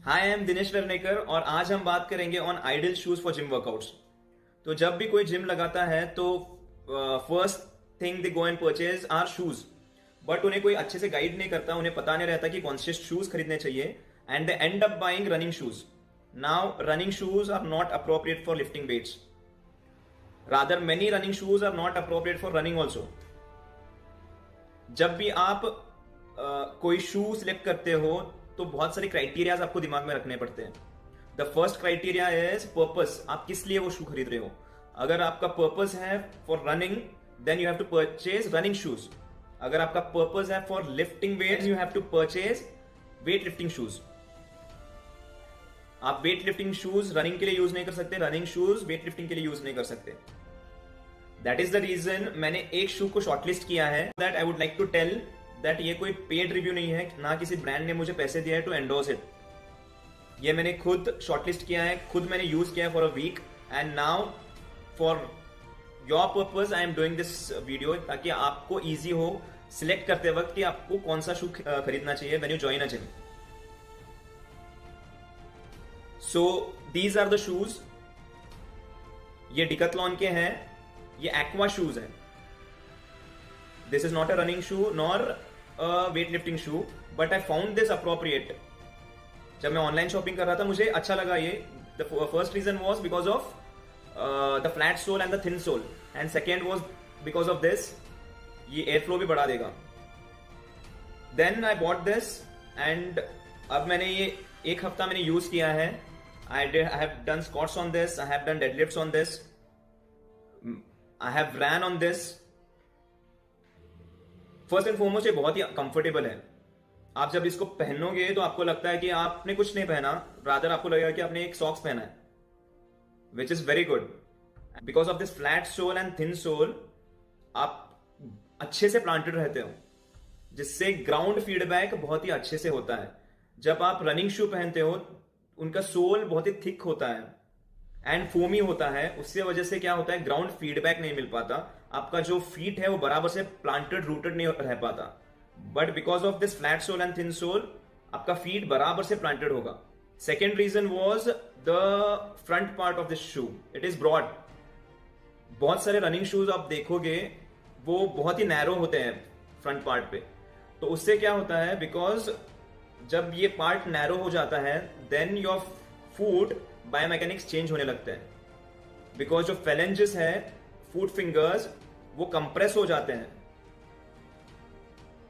Hi, I am Dinesh वेर्नेकर और आज हम बात करेंगे on ideal shoes for gym workouts. तो जब भी कोई जिम लगाता है तो first thing they go and purchase are shoes, but उन्हें कोई अच्छे से गाइड नहीं करता, उन्हें पता नहीं रहता कि कौन से शूज खरीदने चाहिए and they end up buying running shoes. Now running shoes are not appropriate for lifting weights, rather many running shoes are not appropriate for running also. जब भी आप कोई शू सिलेक्ट करते हो तो बहुत सारे क्राइटेरियाज आपको दिमाग में रखने पड़ते हैं। The first criteria is purpose, आप किस लिए वो शू खरीद रहे हो। अगर आपका पर्पस है for running then you have to purchase running shoes. अगर आपका पर्पस है for lifting weights you have to purchase weight lifting shoes. आप वेट लिफ्टिंग शूज रनिंग के लिए यूज नहीं कर सकते, रनिंग शूज वेट लिफ्टिंग के लिए यूज नहीं कर सकते। दैट इज द रीजन मैंने एक शू को शॉर्टलिस्ट किया है। That I would like to tell that ये कोई पेड रिव्यू नहीं है, ना किसी ब्रांड ने मुझे पैसे दिए हैं टू एंडोर्स इट। ये मैंने खुद शॉर्टलिस्ट किया है, खुद मैंने यूज किया है for a week and now for your purpose I am doing this video, ताकि आपको इजी हो सिलेक्ट करते वक्त कि आपको कौन सा शू खरीदना चाहिए when you join a gym. So these are the shoes. ये डिकैथलॉन के हैं, ये एक्वा शूज है। This is not a running shoe nor weight lifting shoe, but I found this appropriate. जब मैं ऑनलाइन शॉपिंग कर रहा था मुझे अच्छा लगा ये। The first reason was because of the flat sole and the thin sole, and second was because of this, ये एयर फ्लो भी बढ़ा देगा। Then I bought this and अब मैंने ये एक हफ्ता मैंने यूज किया है। I have done squats on this, I have done deadlifts on this, I have ran on this. First and foremost ये बहुत ही कंफर्टेबल है। आप जब इसको पहनोगे तो आपको लगता है कि आपने कुछ नहीं पहना, रादर आपको लगेगा कि आपने एक सॉक्स पहना है, which is very good. Because of this flat sole and thin sole आप अच्छे से प्लांटेड रहते हो, जिससे ग्राउंड फीडबैक बहुत ही अच्छे से होता है। जब आप रनिंग शू पहनते हो उनका सोल बहुत ही थिक होता है एंड फोमी होता है, उससे वजह से क्या होता है ग्राउंड फीडबैक नहीं मिल पाता, आपका जो फीट है वो बराबर से प्लांटेड रूटेड नहीं रह पाता। But because of this flat sole and thin sole आपका फीट बराबर से प्लांटेड होगा। Second reason was the front part of this shoe, it is broad. बहुत सारे रनिंग शूज आप देखोगे वो बहुत ही नैरो होते हैं फ्रंट पार्ट पे, तो उससे क्या होता है बिकॉज जब ये पार्ट नैरो हो जाता है then your foot biomechanics change होने लगते हैं। बिकॉज जो फेलेंजेस है फूट फिंगर्स वो कंप्रेस हो जाते हैं।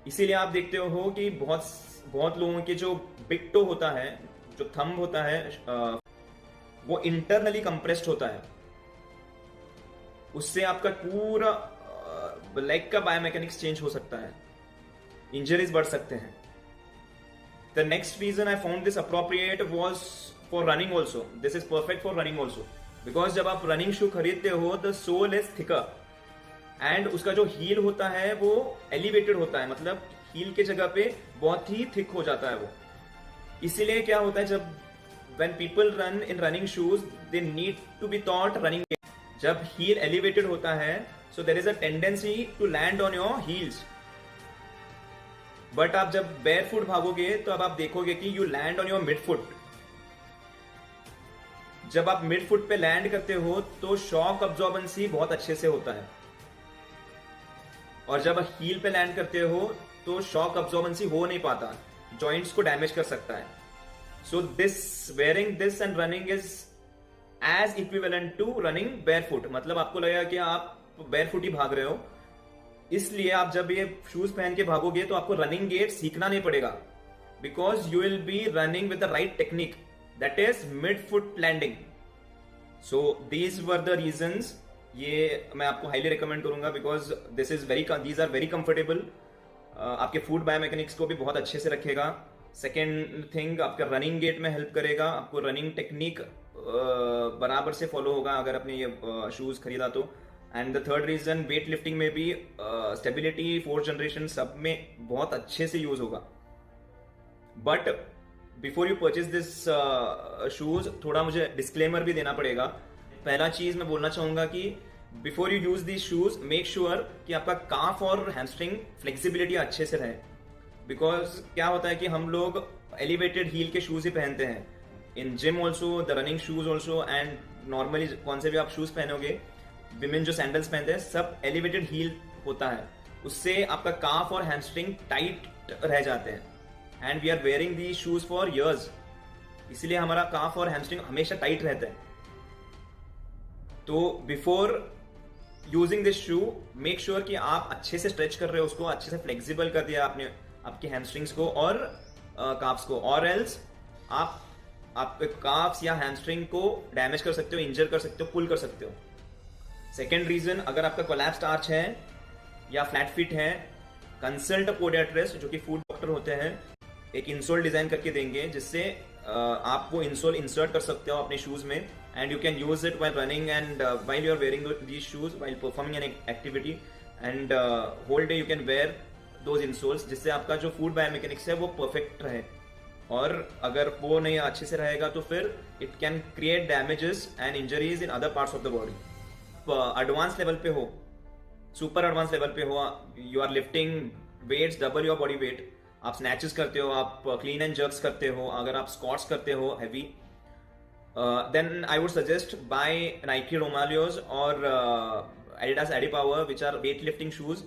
इसीलिए आप देखते हो कि बहुत लोगों के जो बिग टो होता है, जो थंब होता है, वो इंटरनली कंप्रेस्ड होता है। उससे आपका पूरा लेग का बायोमैकेनिक्स चेंज हो सकता है, इंजरीज बढ़ सकते हैं। The next reason I found this appropriate was for running also. This is perfect for running also. Because जब आप running shoe खरीदते हो the sole is thicker and उसका जो heel होता है वो elevated होता है, मतलब heel के जगह पे बहुत ही thick हो जाता है वो। इसीलिए क्या होता है जब when people run in running shoes they need to be taught running. जब heel elevated होता है so there is a tendency to land on your heels. But आप जब बेयर फुट भागोगे तो अब आप देखोगे कि you land on your mid foot. जब आप मिड फुट पे लैंड करते हो तो शॉक अब्जॉर्बेंसी बहुत अच्छे से होता है, और जब हील पे लैंड करते हो तो शॉक अब्जॉर्बेंसी हो नहीं पाता, जॉइंट्स को डैमेज कर सकता है। So this wearing this and running is as equivalent to running barefoot. मतलब आपको लगेगा कि आप बेयर फुट ही भाग रहे हो, इसलिए आप जब ये शूज पहन के भागोगे तो आपको रनिंग गेट सीखना नहीं पड़ेगा, because you will be running with the right technique, that is mid foot landing. So these were the reasons. ये मैं आपको हाईली रिकमेंड करूंगा because these are very comfortable. आपके फूट बायोमैकेनिक्स को भी बहुत अच्छे से रखेगा। सेकेंड थिंग आपका रनिंग गेट में हेल्प करेगा, आपको रनिंग टेक्निक बराबर से फॉलो होगा अगर आपने ये शूज खरीदा तो। And the third reason weight lifting में भी स्टेबिलिटी, फोर्थ जनरेशन सब में बहुत अच्छे से यूज होगा। But before you purchase this shoes थोड़ा मुझे डिस्क्लेमर भी देना पड़ेगा। पहला चीज मैं बोलना चाहूंगा कि before you use this shoes make sure कि आपका काफ और हैमस्ट्रिंग फ्लेक्सिबिलिटी अच्छे से रहे। बिकॉज क्या होता है कि हम लोग एलिवेटेड हील के शूज ही पहनते हैं. इन gym also, the running shoes also, and normally कौन से भी आप शूज पहनोगे, विमेन जो सैंडल्स पहनते हैं सब एलिवेटेड हील होता है. उससे आपका काफ और हैमस्ट्रिंग टाइट रह जाते हैं. And we are wearing the shoes for years, इसलिए हमारा काफ और हैमस्ट्रिंग हमेशा टाइट रहता है. तो before using this shoe make sure कि आप अच्छे से स्ट्रेच कर रहे हो, उसको अच्छे से फ्लेक्सिबल कर दिया आपने आपके हैमस्ट्रिंग्स को और काफ्स को, और एल्स आप आपके काफ्स या हैमस्ट्रिंग को डैमेज कर सकते हो, इंजर कर सकते हो, पुल कर सकते हो. सेकेंड रीजन, अगर आपका कोलैप्स्ड आर्च है या फ्लैट फिट है, कंसल्ट पोडियाट्रिस्ट जो कि फूड डॉक्टर होते हैं. एक इंसोल डिजाइन करके देंगे जिससे आप वो इंसोल इंसर्ट कर सकते हो अपने शूज में, and you can use it while running and while you are wearing these shoes while performing an activity, and whole day you can wear those insoles, जिससे आपका जो फूड बायोमेकेनिक्स है वो परफेक्ट रहे. और अगर वो नहीं अच्छे से रहेगा तो फिर it can create damages and injuries in other parts of the body. Advance level पे हो, सुपर एडवांस लेवल पे हो, you are lifting weights double your body weight, आप स्नैचेस करते हो, आप क्लीन एंड जर्क्स करते हो, अगर आप स्क्वाट्स करते हो heavy, then I would suggest buy Nike Romaleos और Adidas Adipower which are weight lifting shoes.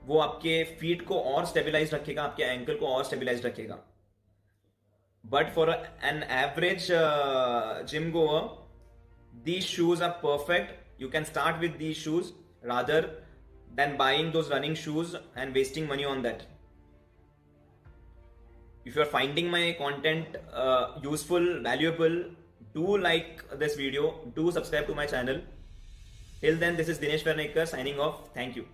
वो आपके फीट को और स्टेबिलाइज रखेगा, आपके एंकल को और स्टेबिलाइज रखेगा. But for an average gym गोअर, these shoes are perfect. You can start with these shoes rather than buying those running shoes and wasting money on that. If you are finding my content useful, valuable, do like this video, do subscribe to my channel. Till then, this is Dinesh Varnekar signing off. Thank you.